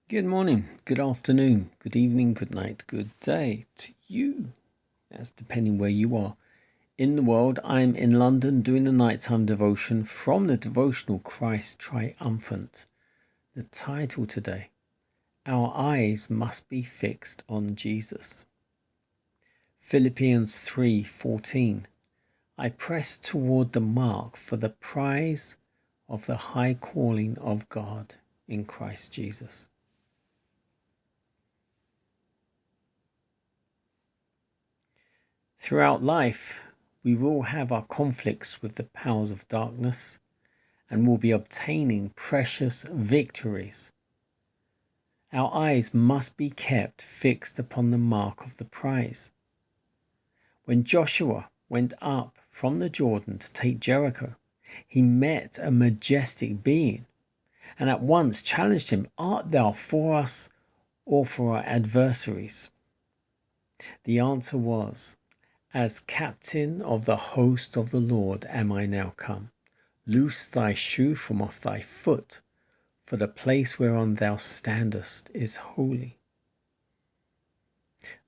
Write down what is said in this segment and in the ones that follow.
Good morning, good afternoon, good evening, good night, good day to you. That's depending where you are in the world. I'm in London doing the nighttime devotion from the devotional Christ Triumphant. The title today, Our Eyes Must Be Fixed on Jesus. Philippians 3:14. I press toward the mark for the prize of the high calling of God in Christ Jesus. Throughout life, we will have our conflicts with the powers of darkness and will be obtaining precious victories. Our eyes must be kept fixed upon the mark of the prize. When Joshua went up from the Jordan to take Jericho, he met a majestic being and at once challenged him, "Art thou for us or for our adversaries?" The answer was, "As captain of the host of the Lord am I now come. Loose thy shoe from off thy foot, for the place whereon thou standest is holy."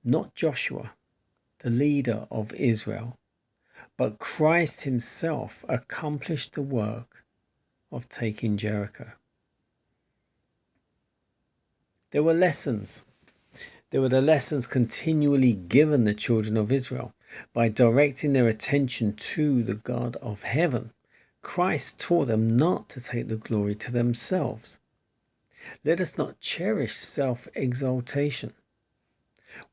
Not Joshua, the leader of Israel, but Christ himself accomplished the work of taking Jericho. There were lessons. There were the lessons continually given the children of Israel. By directing their attention to the God of heaven, Christ taught them not to take the glory to themselves. Let us not cherish self-exaltation.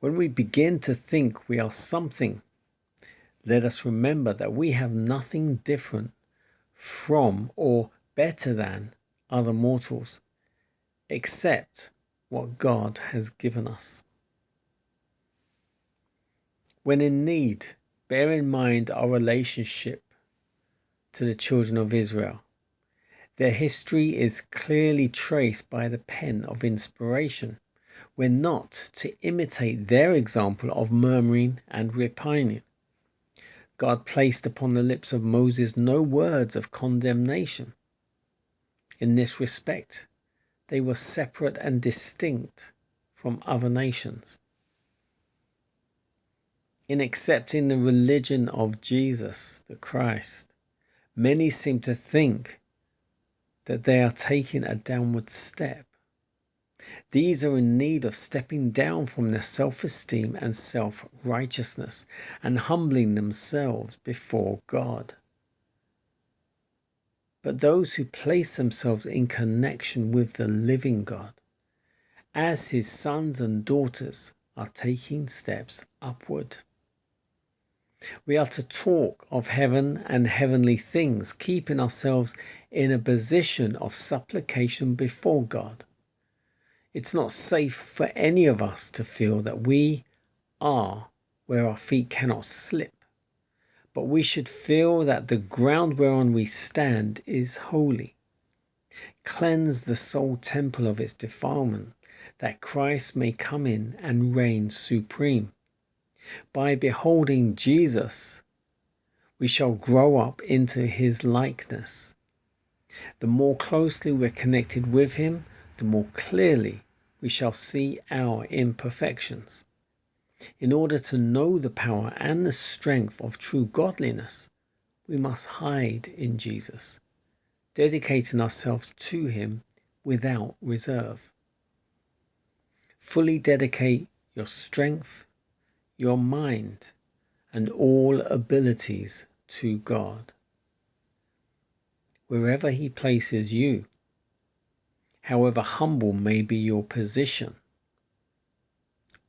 When we begin to think we are something, let us remember that we have nothing different from or better than other mortals, except what God has given us. When in need, bear in mind our relationship to the children of Israel. Their history is clearly traced by the pen of inspiration. We're not to imitate their example of murmuring and repining. God placed upon the lips of Moses no words of condemnation. In this respect, they were separate and distinct from other nations. In accepting the religion of Jesus, the Christ, many seem to think that they are taking a downward step. These are in need of stepping down from their self-esteem and self-righteousness and humbling themselves before God. But those who place themselves in connection with the living God, as his sons and daughters, are taking steps upward. We are to talk of heaven and heavenly things, keeping ourselves in a position of supplication before God. It's not safe for any of us to feel that we are where our feet cannot slip, but we should feel that the ground whereon we stand is holy. Cleanse the soul temple of its defilement, that Christ may come in and reign supreme. By beholding Jesus, we shall grow up into his likeness. The more closely we're connected with him, the more clearly we shall see our imperfections. In order to know the power and the strength of true godliness, we must hide in Jesus, dedicating ourselves to him without reserve. Fully dedicate your strength, your mind, and all abilities to God. Wherever he places you, however humble may be your position,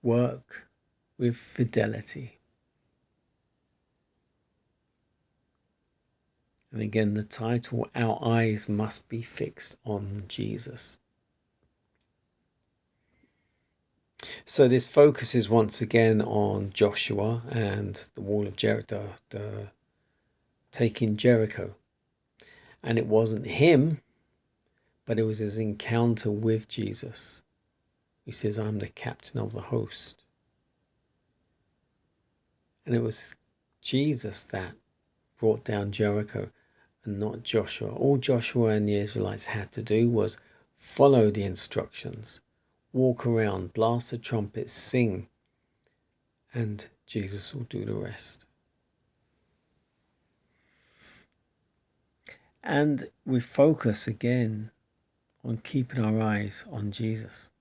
work with fidelity. And again, the title, Our Eyes Must Be Fixed on Jesus. So this focuses once again on Joshua and the wall of Jericho, taking Jericho. And it wasn't him, but it was his encounter with Jesus. He says, "I'm the captain of the host." And it was Jesus that brought down Jericho and not Joshua. All Joshua and the Israelites had to do was follow the instructions, walk around, blast the trumpet, sing, and Jesus will do the rest. And we focus again on keeping our eyes on Jesus.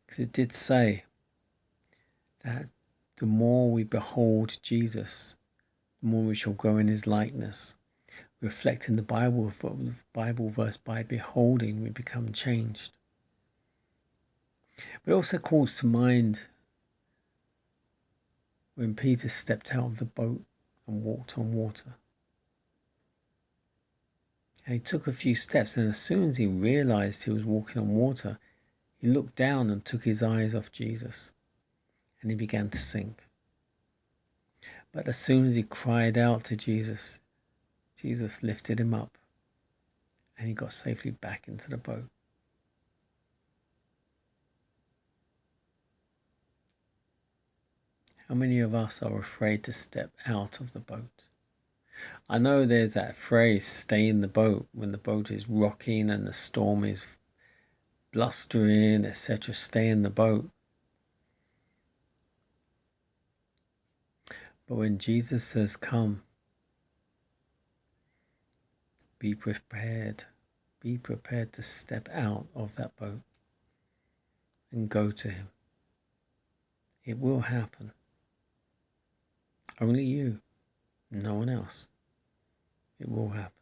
Because it did say that the more we behold Jesus, the more we shall grow in his likeness. Reflecting the Bible verse, by beholding, we become changed. But it also calls to mind when Peter stepped out of the boat and walked on water. And he took a few steps, and as soon as he realized he was walking on water, he looked down and took his eyes off Jesus, and he began to sink. But as soon as he cried out to Jesus, Jesus lifted him up, and he got safely back into the boat. How many of us are afraid to step out of the boat? I know there's that phrase, stay in the boat, when the boat is rocking and the storm is blustering, etc. Stay in the boat. But when Jesus says, come, be prepared. Be prepared to step out of that boat and go to him. It will happen. Only you, no one else. It will happen.